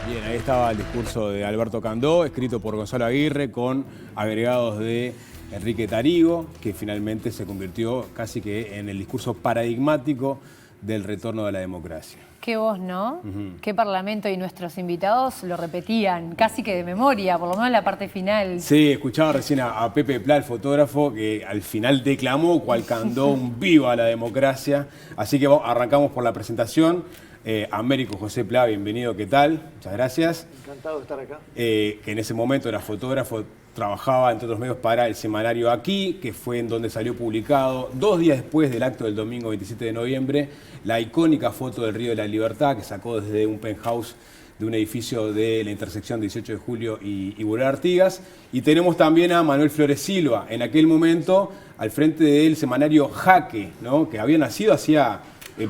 Bien, ahí estaba el discurso de Alberto Candó, escrito por Gonzalo Aguirre, con agregados de Enrique Tarigo, que finalmente se convirtió casi que en el discurso paradigmático del retorno de la democracia. Qué voz, ¿no? Qué parlamento, y nuestros invitados lo repetían, casi que de memoria, por lo menos en la parte final. Sí, escuchaba recién a Pepe Pla, el fotógrafo, que al final declamó cual Candó un viva a la democracia. Así que arrancamos por la presentación. Américo José Pla, bienvenido, ¿qué tal? Muchas gracias. Encantado de estar acá. Que en ese momento era fotógrafo, trabajaba entre otros medios para el semanario Aquí, que fue en donde salió publicado 2 días después del acto del domingo 27 de noviembre, la icónica foto del Río de la Libertad que sacó desde un penthouse de un edificio de la intersección 18 de julio y Boulevard Artigas. Y tenemos también a Manuel Flores Silva, en aquel momento al frente del semanario Jaque, ¿no? Que había nacido hacía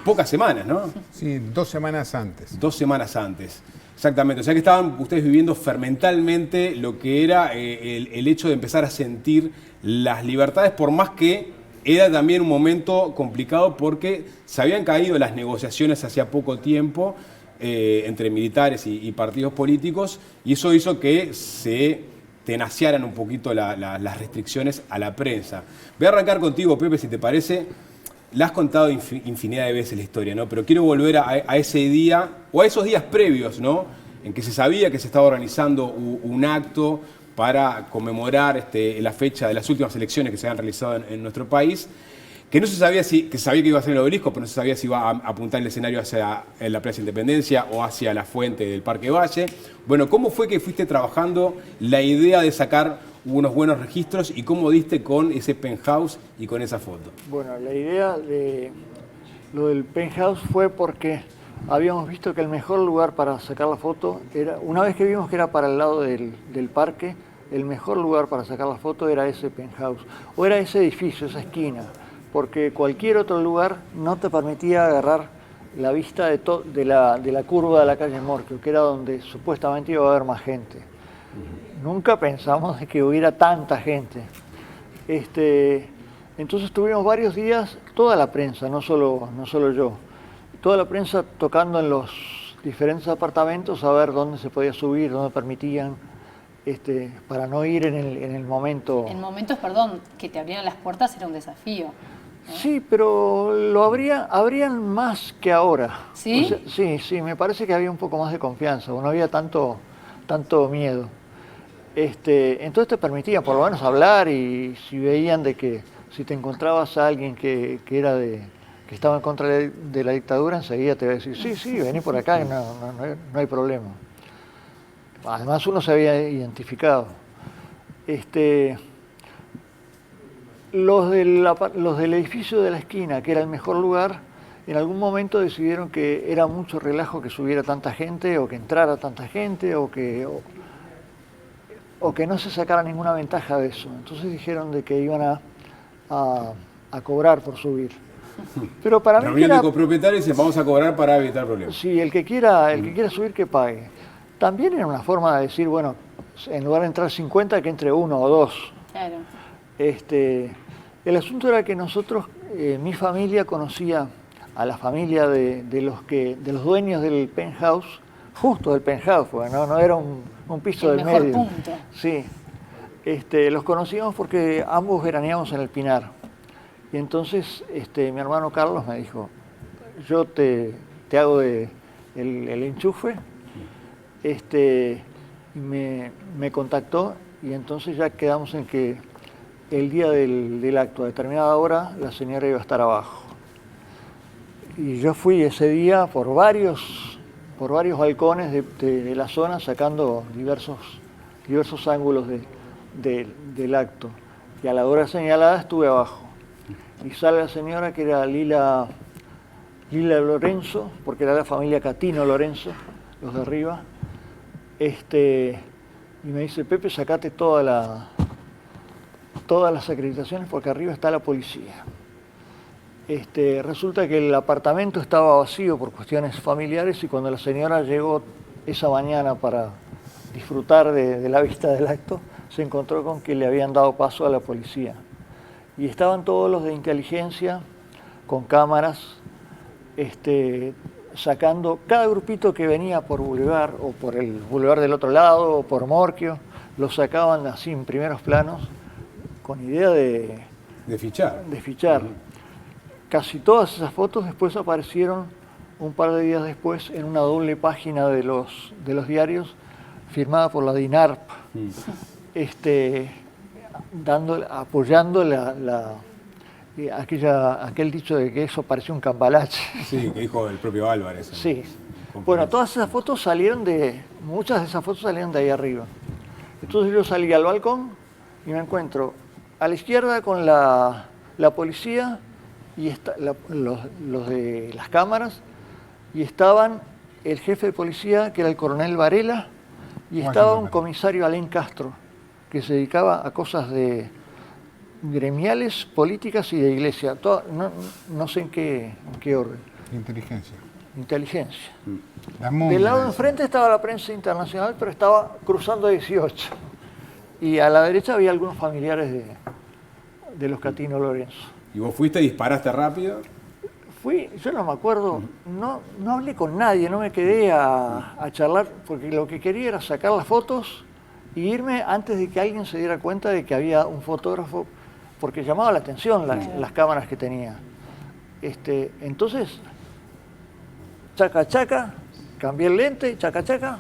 pocas semanas, ¿no? Sí, 2 semanas antes. 2 semanas antes. Exactamente, o sea que estaban ustedes viviendo fermentalmente lo que era el hecho de empezar a sentir las libertades, por más que era también un momento complicado porque se habían caído las negociaciones hacía poco tiempo entre militares y partidos políticos, y eso hizo que se tenaciaran un poquito las restricciones a la prensa. Voy a arrancar contigo, Pepe, si te parece. La has contado infinidad de veces la historia, ¿no? Pero quiero volver a ese día, o a esos días previos, ¿no? En que se sabía que se estaba organizando un acto para conmemorar la fecha de las últimas elecciones que se habían realizado en nuestro país, que no se sabía que sabía que iba a ser el Obelisco, pero no se sabía si iba a apuntar el escenario hacia la Plaza Independencia o hacia la fuente del Parque Valle. Bueno, ¿cómo fue que fuiste trabajando la idea de sacar unos buenos registros y cómo diste con ese penthouse y con esa foto? Bueno, la idea de lo del penthouse fue porque habíamos visto que el mejor lugar para sacar la foto era, una vez que vimos que era para el lado del parque, el mejor lugar para sacar la foto era ese penthouse, o era ese edificio, esa esquina, porque cualquier otro lugar no te permitía agarrar la vista de la curva de la calle Morquio, que era donde supuestamente iba a haber más gente. Nunca pensamos de que hubiera tanta gente. Entonces tuvimos varios días, toda la prensa, no solo yo, toda la prensa tocando en los diferentes apartamentos a ver dónde se podía subir, dónde permitían, para no ir en el momento. En momentos, perdón, que te abrieran las puertas era un desafío, ¿no? Sí, pero habrían más que ahora. ¿Sí? O sea, sí, me parece que había un poco más de confianza, no había tanto miedo. Entonces te permitían por lo menos hablar, y si veían de que si te encontrabas a alguien que estaba en contra de la dictadura, enseguida te iba a decir, sí, vení por acá, no hay problema. Además uno se había identificado. Los del edificio de la esquina, que era el mejor lugar, en algún momento decidieron que era mucho relajo que subiera tanta gente, o que entrara tanta gente, o que no se sacara ninguna ventaja de eso. Entonces dijeron de que iban a cobrar por subir. Pero para mí reunión de copropietarios y vamos a cobrar para evitar problemas. Sí, el que quiera subir, que pague. También era una forma de decir, bueno, en lugar de entrar 50, que entre 1 o 2. Claro. El asunto era que nosotros, mi familia conocía a la familia de los dueños del penthouse, justo del penthouse, porque no era un piso del medio. Punto. Sí. Los conocíamos porque ambos veraneamos en el Pinar. Y entonces mi hermano Carlos me dijo, yo te hago el enchufe. Me contactó, y entonces ya quedamos en que el día del acto, a determinada hora, la señora iba a estar abajo. Y yo fui ese día por varios balcones de la zona, sacando diversos ángulos del acto. Y a la hora señalada estuve abajo. Y sale la señora, que era Lila Lorenzo, porque era la familia Catino Lorenzo, los de arriba. Y me dice, Pepe, sacate todas las acreditaciones porque arriba está la policía. Resulta que el apartamento estaba vacío por cuestiones familiares, y cuando la señora llegó esa mañana para disfrutar de la vista del acto, se encontró con que le habían dado paso a la policía. Y estaban todos los de inteligencia con cámaras, sacando cada grupito que venía por Boulevard, o por el Boulevard del otro lado, o por Morquio, lo sacaban así en primeros planos, con idea de fichar. Casi todas esas fotos después aparecieron un par de días después en una doble página de los diarios, firmada por la DINARP, apoyando aquel dicho de que eso parecía un cambalache. Sí, que dijo el propio Álvarez. Sí. Bueno, todas esas fotos muchas de esas fotos salieron de ahí arriba. Entonces yo salí al balcón y me encuentro a la izquierda con la policía y los de las cámaras, y estaban el jefe de policía, que era el coronel Varela, y estaba un comisario, Alain Castro, que se dedicaba a cosas de gremiales, políticas y de iglesia. No sé en qué orden. Inteligencia. Del lado de enfrente estaba la prensa internacional, pero estaba cruzando 18. Y a la derecha había algunos familiares de los Catino Lorenzo. ¿Y vos fuiste y disparaste rápido? Yo no me acuerdo, no hablé con nadie, no me quedé a charlar, porque lo que quería era sacar las fotos y irme antes de que alguien se diera cuenta de que había un fotógrafo, porque llamaba la atención las cámaras que tenía. Entonces, chaca, chaca, cambié el lente, chaca, chaca,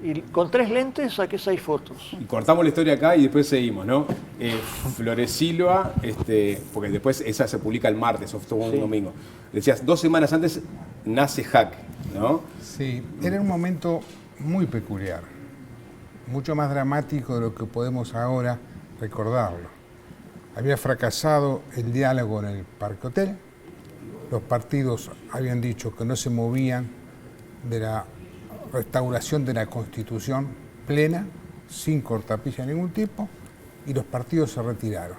y con 3 lentes saqué 6 fotos. Y cortamos la historia acá y después seguimos, ¿no? Floresilva, porque después esa se publica el martes, o estuvo un domingo. Decías, 2 semanas antes nace Jaque, ¿no? Sí, era un momento muy peculiar, mucho más dramático de lo que podemos ahora recordarlo. Había fracasado el diálogo en el Parque Hotel, los partidos habían dicho que no se movían de la restauración de la Constitución plena, sin cortapisa de ningún tipo, y los partidos se retiraron.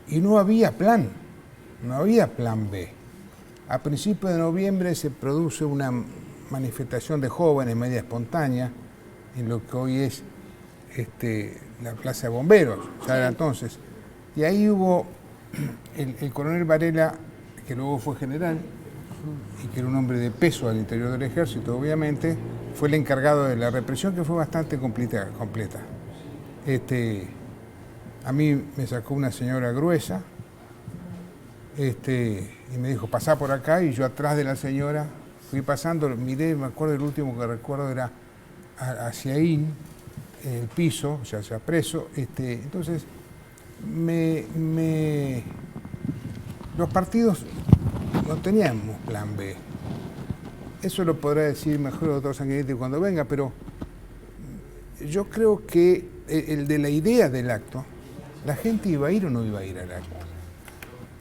Y no había plan B. A principios de noviembre se produce una manifestación de jóvenes media espontánea en lo que hoy es la Plaza de Bomberos, ya era entonces. Y ahí hubo el coronel Varela, que luego fue general, y que era un hombre de peso al interior del ejército, obviamente, fue el encargado de la represión, que fue bastante completa. A mí me sacó una señora gruesa, y me dijo, pasá por acá, y yo atrás de la señora fui pasando, miré, me acuerdo, el último que recuerdo era hacia ahí, el piso, o sea, hacia preso, entonces los partidos no teníamos plan B. Eso lo podrá decir mejor el doctor Sanguinetti cuando venga, pero yo creo que el de la idea del acto, la gente iba a ir o no iba a ir al acto.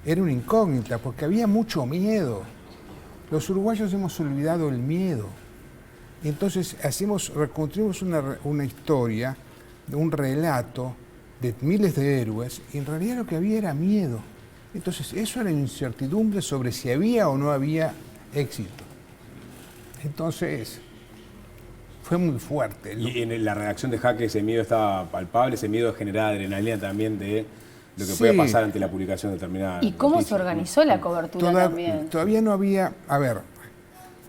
Era una incógnita, porque había mucho miedo. Los uruguayos hemos olvidado el miedo. Entonces reconstruimos una historia, un relato de miles de héroes, y en realidad lo que había era miedo. Entonces eso era incertidumbre sobre si había o no había éxito. Entonces fue muy fuerte. Y en la redacción de Jaque ese miedo estaba palpable, ese miedo generaba adrenalina también de lo que podía pasar ante la publicación de determinada ¿Y cómo noticia? Se organizó la cobertura también? Todavía no había... A ver,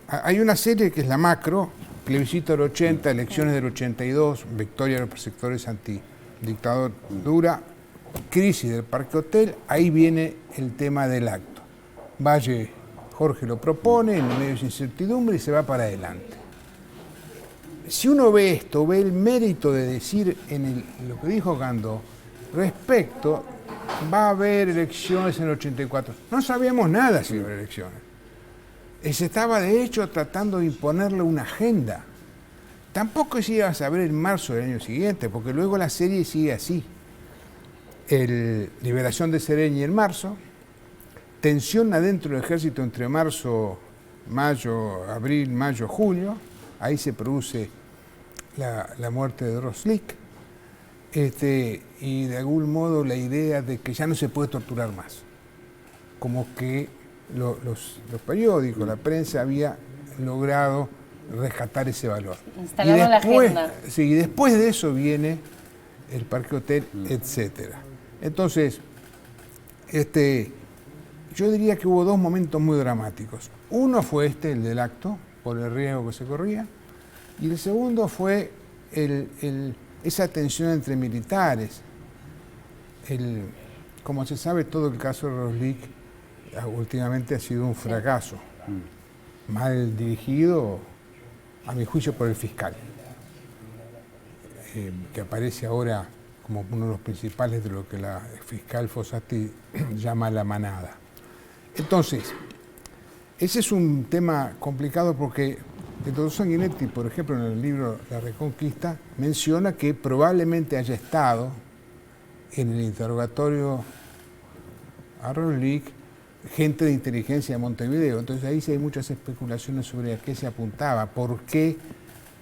hay una serie que es la macro, plebiscito del 80, elecciones del 82, victoria de los sectores antidictadura, crisis del Parque Hotel, ahí viene el tema del acto. Jorge lo propone, en medio de incertidumbre, y se va para adelante. Si uno ve esto, ve el mérito de decir lo que dijo Gandó, respecto, va a haber elecciones en el 84. No sabíamos nada si iba a haber elecciones. Se estaba, de hecho, tratando de imponerle una agenda. Tampoco se iba a saber en marzo del año siguiente, porque luego la serie sigue así. Liberación de Sereñi en marzo, tensión adentro del ejército entre abril, mayo, julio, ahí se produce la muerte de Roslik, y de algún modo la idea de que ya no se puede torturar más, como que los periódicos, la prensa había logrado rescatar ese valor. Instalaron la agenda. Sí, y después de eso viene el Parque Hotel, etcétera. Entonces, yo diría que hubo dos momentos muy dramáticos. Uno fue el del acto, por el riesgo que se corría, y el segundo fue esa tensión entre militares. Como se sabe, todo el caso de Roslik últimamente ha sido un fracaso, mal dirigido, a mi juicio, por el fiscal, que aparece ahora como uno de los principales de lo que la fiscal Fossati llama la manada. Entonces, ese es un tema complicado porque el doctor Sanguinetti, por ejemplo, en el libro La Reconquista, menciona que probablemente haya estado en el interrogatorio a Roslik gente de inteligencia de Montevideo. Entonces ahí sí hay muchas especulaciones sobre a qué se apuntaba, por qué,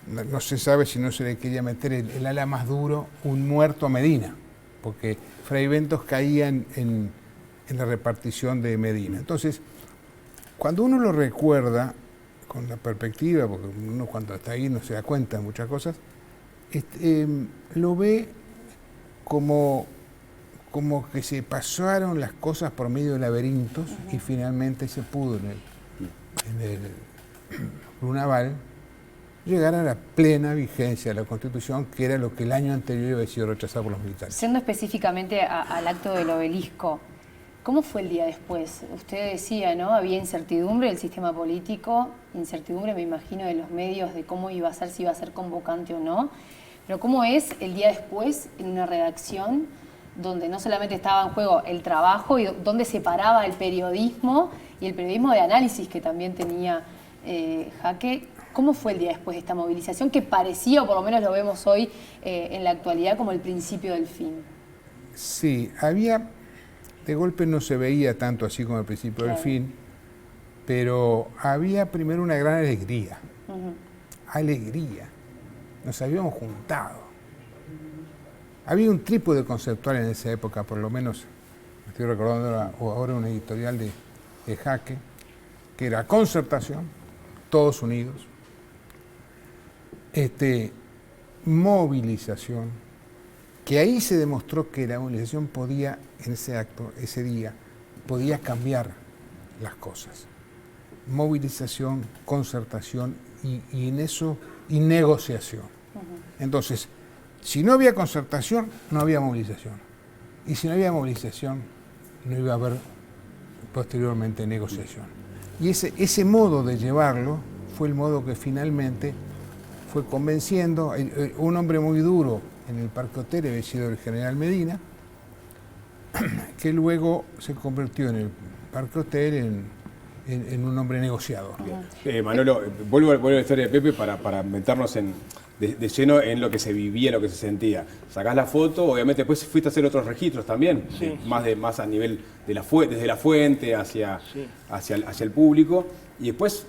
no se sabe si no se le quería meter el ala más duro, un muerto a Medina, porque Fray Ventos caía en la repartición de Medina. Entonces, cuando uno lo recuerda con la perspectiva, porque uno cuando está ahí no se da cuenta de muchas cosas, lo ve como que se pasaron las cosas por medio de laberintos y finalmente se pudo en el Lunaval llegar a la plena vigencia de la Constitución, que era lo que el año anterior había sido rechazado por los militares. Siendo específicamente al acto del obelisco, ¿cómo fue el día después? Usted decía, ¿no? Había incertidumbre del sistema político, incertidumbre, me imagino, de los medios, de cómo iba a ser, si iba a ser convocante o no. Pero ¿cómo es el día después en una redacción donde no solamente estaba en juego el trabajo y donde se paraba el periodismo y el periodismo de análisis que también tenía Jaque? ¿Cómo fue el día después de esta movilización que parecía, o por lo menos lo vemos hoy en la actualidad, como el principio del fin? Sí, de golpe no se veía tanto así como el principio del fin, pero había primero una gran alegría. Alegría. Nos habíamos juntado. Había un trípode conceptual en esa época, por lo menos, estoy recordando ahora una editorial de Jaque, que era concertación, todos unidos, movilización, que ahí se demostró que la movilización podía, en ese acto, ese día, podía cambiar las cosas. Movilización, concertación y en eso, y negociación. Entonces, si no había concertación, no había movilización. Y si no había movilización, no iba a haber posteriormente negociación. Y ese modo de llevarlo fue el modo que finalmente fue convenciendo. Un hombre muy duro en el Parque Hotel había sido el general Medina, que luego se convirtió en el Parque Hotel en un hombre negociador. Manolo, vuelvo a la historia de Pepe para meternos de lleno en lo que se vivía, en lo que se sentía. Sacás la foto, obviamente después fuiste a hacer otros registros también, sí, más a nivel de desde la fuente hacia el público, y después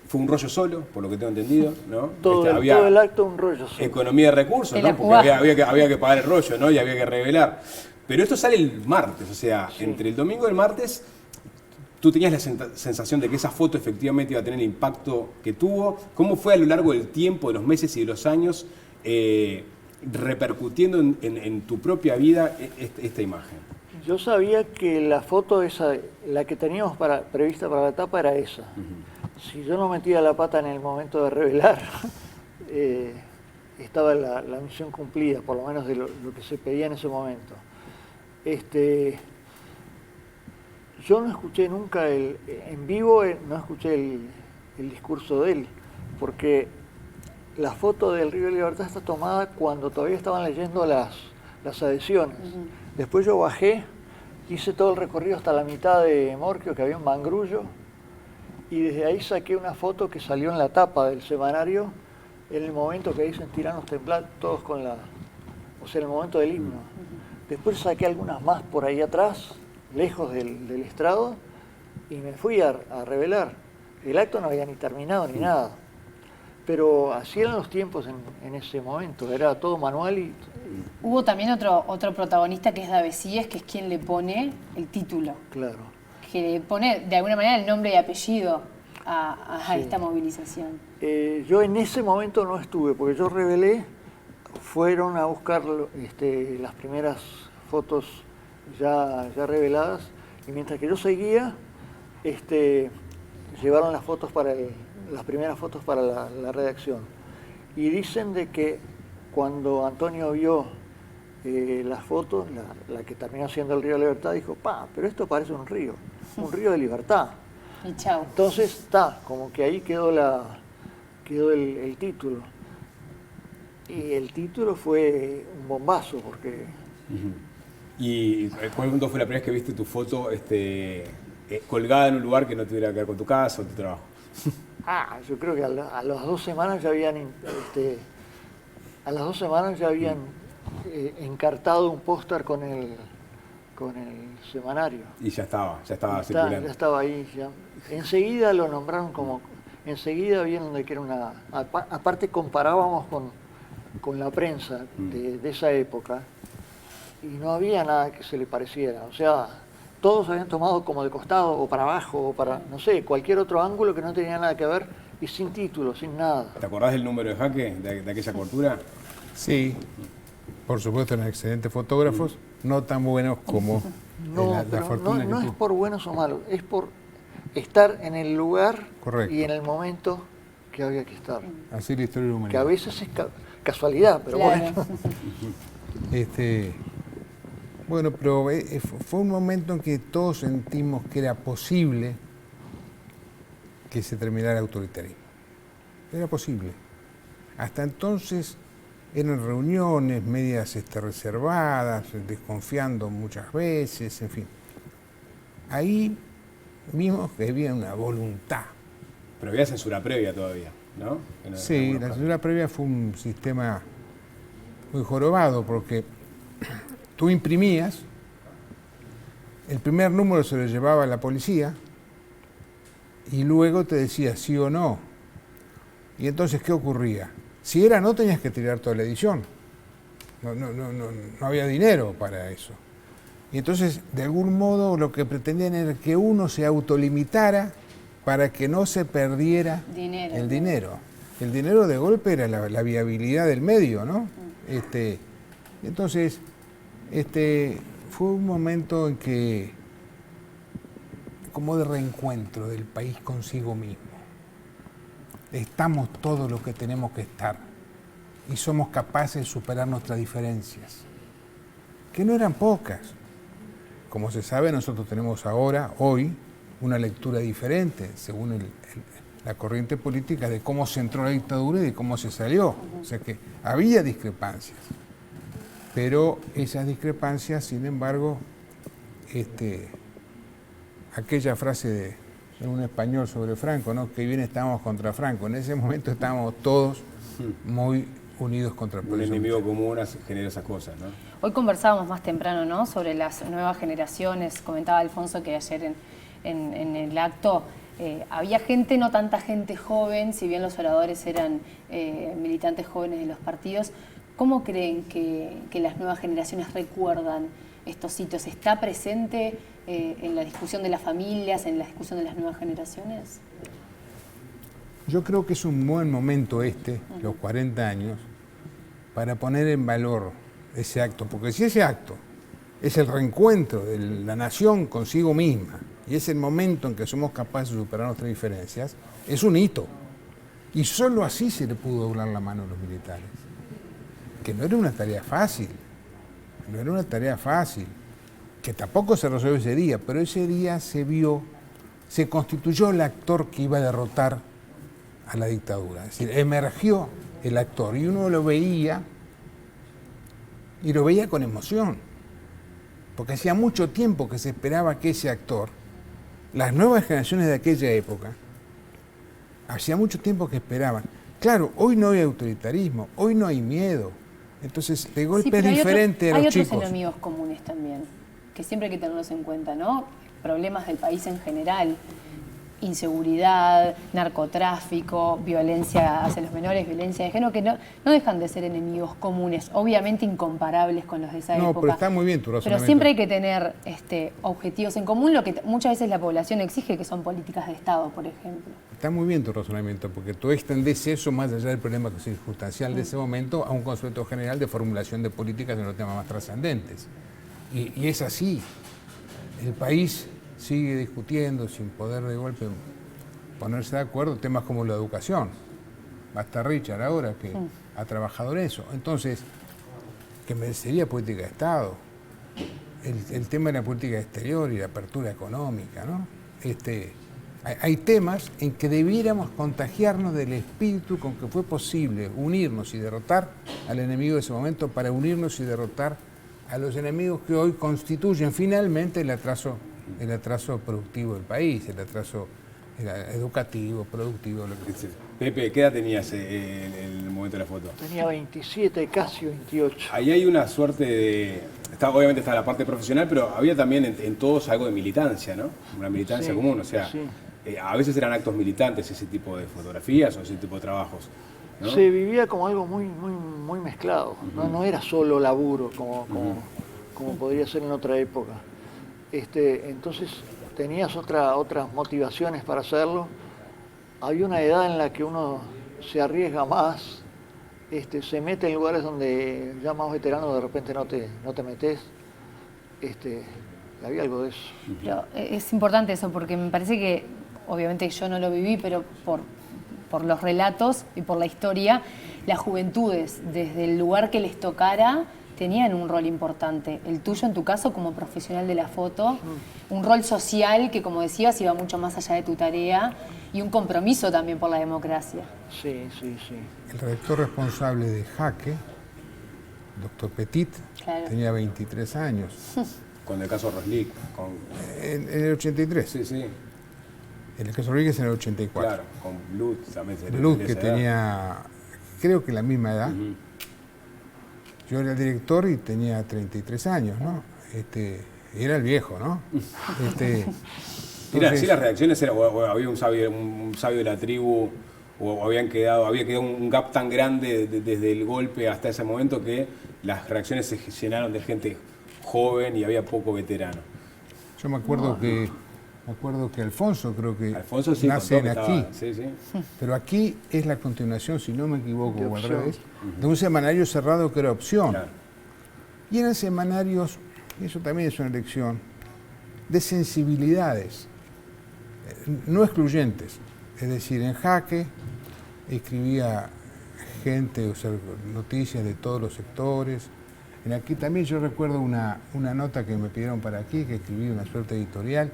fue un rollo solo, por lo que tengo entendido, ¿no? Todo el acto un rollo solo. Economía de recursos, ¿no? Porque había que pagar el rollo, ¿no? Y había que revelar. Pero esto sale el martes, o sea, entre el domingo y el martes, ¿tú tenías la sensación de que esa foto efectivamente iba a tener el impacto que tuvo? ¿Cómo fue a lo largo del tiempo, de los meses y de los años, repercutiendo en tu propia vida esta imagen? Yo sabía que la foto esa, la que teníamos prevista para la tapa era esa. Si yo no metía la pata en el momento de revelar, estaba la misión cumplida, por lo menos de lo que se pedía en ese momento. Yo no escuché nunca en vivo, no escuché el discurso de él, porque la foto del Río de Libertad está tomada cuando todavía estaban leyendo las adhesiones. Después yo bajé, hice todo el recorrido hasta la mitad de Morquio, que había un mangrullo, y desde ahí saqué una foto que salió en la tapa del semanario, en el momento que dicen tiranos temblar, todos con o sea, en el momento del himno. Después saqué algunas más por ahí atrás, lejos del estrado, y me fui a revelar. El acto no había ni terminado ni nada, pero así eran los tiempos en ese momento, era todo manual y... Hubo también otro protagonista que es Davesíes, que es quien le pone el título. Claro. Que le pone de alguna manera el nombre y apellido a esta movilización. Yo en ese momento no estuve, porque yo revelé, fueron a buscar las primeras fotos ya reveladas, y mientras que yo seguía, llevaron las fotos las primeras fotos para la redacción. Y dicen de que cuando Antonio vio las fotos, la que terminó siendo el Río de la Libertad, dijo, pero esto parece un río de libertad. Y chao. Entonces como que ahí quedó el título. Y el título fue un bombazo, porque... ¿Y cuándo fue la primera vez que viste tu foto colgada en un lugar que no tuviera que ver con tu casa o tu trabajo? Yo creo que a las 2 semanas ya habían... encartado un póster con el semanario. Y ya estaba circulando. Ya estaba ahí. Enseguida lo nombraron como... Enseguida vieron de que era una... Aparte comparábamos con la prensa de esa época y no había nada que se le pareciera. O sea, todos habían tomado como de costado o para abajo o para, no sé, cualquier otro ángulo que no tenía nada que ver y sin título, sin nada. ¿Te acordás del número de Jaque, de aquella cobertura? Sí, por supuesto, eran excelentes fotógrafos, no tan buenos como la fortuna que no es tuvo. por buenos o malos, es por estar en el lugar Correcto. y en el momento que había que estar. Así la historia de la Que a humanidad. veces es casualidad, pero Claro. bueno. Bueno, pero fue un momento en que todos sentimos que era posible que se terminara el autoritarismo. Era posible. Hasta entonces eran reuniones medias reservadas, desconfiando muchas veces, en fin. Ahí vimos que había una voluntad. Pero había censura previa todavía, ¿no? Sí, la censura previa fue un sistema muy jorobado porque tú imprimías, el primer número se lo llevaba a la policía y luego te decía sí o no. Y entonces, ¿qué ocurría? Si era no, tenías que tirar toda la edición. No había dinero para eso. Y entonces, de algún modo, lo que pretendían era que uno se autolimitara para que no se perdiera el dinero. El dinero de golpe era la viabilidad del medio, ¿no? Entonces, fue un momento en que, como de reencuentro del país consigo mismo. Estamos todos los que tenemos que estar y somos capaces de superar nuestras diferencias, que no eran pocas. Como se sabe, nosotros tenemos hoy, una lectura diferente, según la corriente política, de cómo se entró la dictadura y de cómo se salió. O sea que había discrepancias. Pero esas discrepancias, sin embargo, aquella frase de un español sobre Franco, ¿no? Que bien estábamos contra Franco. En ese momento estábamos todos muy unidos contra el Un proceso. enemigo común genera esas cosas, ¿no? Hoy conversábamos más temprano, ¿no?, sobre las nuevas generaciones. Comentaba Alfonso que ayer en el acto había gente, no tanta gente joven, si bien los oradores eran militantes jóvenes de los partidos. ¿Cómo creen que las nuevas generaciones recuerdan estos hitos? ¿Está presente en la discusión de las familias, en la discusión de las nuevas generaciones? Yo creo que es un buen momento los 40 años, para poner en valor ese acto, porque si ese acto es el reencuentro de la nación consigo misma y es el momento en que somos capaces de superar nuestras diferencias, es un hito. Y solo así se le pudo doblar la mano a los militares. Que no era una tarea fácil, que tampoco se resolvió ese día, pero ese día se constituyó el actor que iba a derrotar a la dictadura. Es decir, emergió el actor y uno lo veía con emoción, porque hacía mucho tiempo que se esperaba que ese actor, las nuevas generaciones de aquella época, hacía mucho tiempo que esperaban. Claro, hoy no hay autoritarismo, hoy no hay miedo, entonces de golpe es diferente a los chicos. Hay otros enemigos comunes también, que siempre hay que tenerlos en cuenta, ¿no? Problemas del país en general. Inseguridad, narcotráfico, violencia hacia los menores, violencia de género, que no dejan de ser enemigos comunes, obviamente incomparables con los de esa época. No, pero está muy bien tu razonamiento. Pero siempre hay que tener objetivos en común, lo que muchas veces la población exige, que son políticas de Estado, por ejemplo. Está muy bien tu razonamiento, porque tú extendés eso más allá del problema circunstancial de ese momento a un concepto general de formulación de políticas en los temas más trascendentes. Y es así. El país sigue discutiendo sin poder de golpe ponerse de acuerdo temas como la educación. Basta Richard ahora que ha trabajado en eso. Entonces, que merecería política de Estado, el tema de la política exterior y la apertura económica, ¿no? Hay temas en que debiéramos contagiarnos del espíritu con que fue posible unirnos y derrotar al enemigo de ese momento para unirnos y derrotar a los enemigos que hoy constituyen finalmente el atraso productivo del país, el atraso educativo, productivo, lo que sea. Pepe, ¿qué edad tenías en el momento de la foto? Tenía 27, casi 28. Ahí hay una suerte de... obviamente está la parte profesional, pero había también en todos algo de militancia, ¿no? Una militancia Sí, común, o sea, sí. A veces eran actos militantes ese tipo de fotografías o ese tipo de trabajos, ¿no? Se vivía como algo muy mezclado, no era solo laburo como podría ser en otra época. Entonces tenías otras motivaciones para hacerlo. Había una edad en la que uno se arriesga más, se mete en lugares donde ya más veterano de repente no te metes. Había algo de eso. Pero es importante eso porque me parece que, obviamente yo no lo viví, pero por los relatos y por la historia, las juventudes, desde el lugar que les tocara, tenían un rol importante. El tuyo, en tu caso, como profesional de la foto, un rol social que, como decías, iba mucho más allá de tu tarea y un compromiso también por la democracia. Sí. El redactor responsable de Jaque, doctor Petit, Claro. tenía 23 años. Con el caso Roslik, con... En el 83. Sí, En el caso Rodríguez en el 84. claro, con Blut también. Blut, que tenía, creo que la misma edad. Yo era el director y tenía 33 años, ¿no? Era el viejo, ¿no? Mira, sí, las reacciones eran, o había un sabio de la tribu, o había quedado un gap tan grande desde el golpe hasta ese momento que las reacciones se llenaron de gente joven y había poco veterano. Yo me acuerdo que Alfonso, creo que Alfonso sí nace contó que aquí. estaba, sí. Pero aquí es la continuación, si no me equivoco, o al revés, de un semanario cerrado que era Opción. Claro. Y eran semanarios, y eso también es una lección, de sensibilidades, no excluyentes. Es decir, en Jaque escribía gente, o sea, noticias de todos los sectores. En aquí también yo recuerdo una nota que me pidieron para aquí, que escribí una suerte editorial.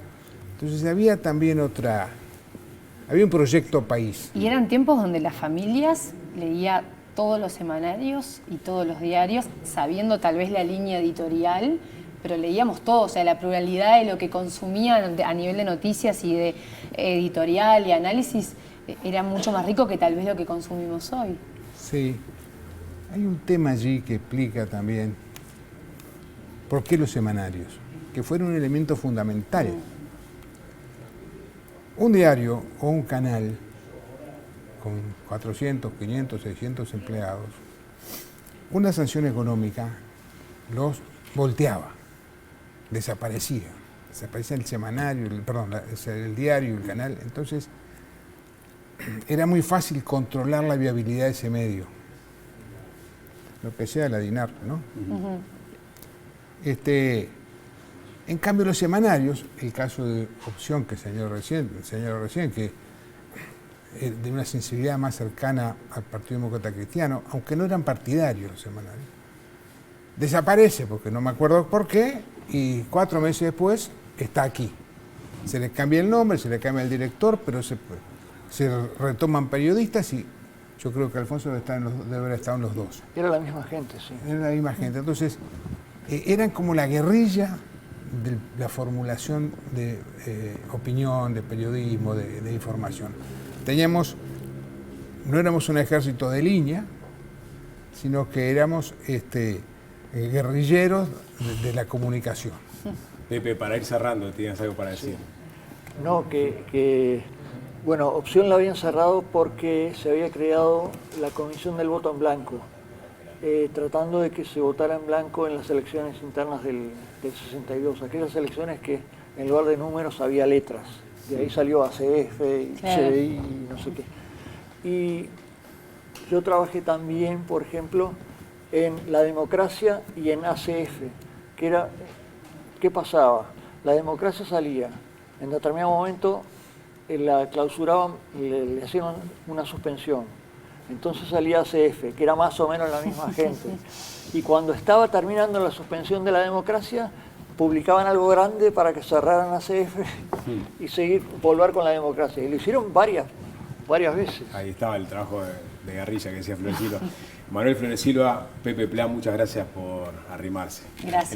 Entonces había también había un proyecto país. Y eran tiempos donde las familias leía todos los semanarios y todos los diarios, sabiendo tal vez la línea editorial, pero leíamos todo, o sea, la pluralidad de lo que consumían a nivel de noticias y de editorial y análisis era mucho más rico que tal vez lo que consumimos hoy. Sí, hay un tema allí que explica también por qué los semanarios, que fueron un elemento fundamental. Un diario o un canal con 400, 500, 600 empleados, una sanción económica los volteaba, desaparecía el semanario, el diario, el canal. Entonces, era muy fácil controlar la viabilidad de ese medio, lo que sea la DINAR, ¿no? En cambio, los semanarios, el caso de Opción que señaló recién, que de una sensibilidad más cercana al Partido Demócrata Cristiano, aunque no eran partidarios los semanarios, desaparece, porque no me acuerdo por qué, y 4 meses después está aquí. Se le cambia el nombre, se le cambia el director, pero se retoman periodistas y yo creo que Alfonso debe haber estado en los dos. Era la misma gente, sí. Era la misma gente. Entonces, eran como la guerrilla de la formulación de opinión, de periodismo, de información. No éramos un ejército de línea, sino que éramos guerrilleros de la comunicación. Pepe, para ir cerrando, ¿tienes algo para decir? No, bueno, Opción la habían cerrado porque se había creado la Comisión del Voto en Blanco, tratando de que se votara en blanco en las elecciones internas del 62, aquellas elecciones que en lugar de números había letras. De ahí salió ACF y CDI y no sé qué. Y yo trabajé también, por ejemplo, en La Democracia y en ACF, que era, ¿qué pasaba? La Democracia salía En determinado momento la clausuraban, le hacían una suspensión. Entonces salía ACF, que era más o menos la misma gente. Y cuando estaba terminando la suspensión de la democracia, publicaban algo grande para que cerraran ACF y volver con la democracia. Y lo hicieron varias veces. Ahí estaba el trabajo de guerrilla que decía Flores Silva. Manuel Flores Silva, Pepe Plá, muchas gracias por arrimarse. Gracias.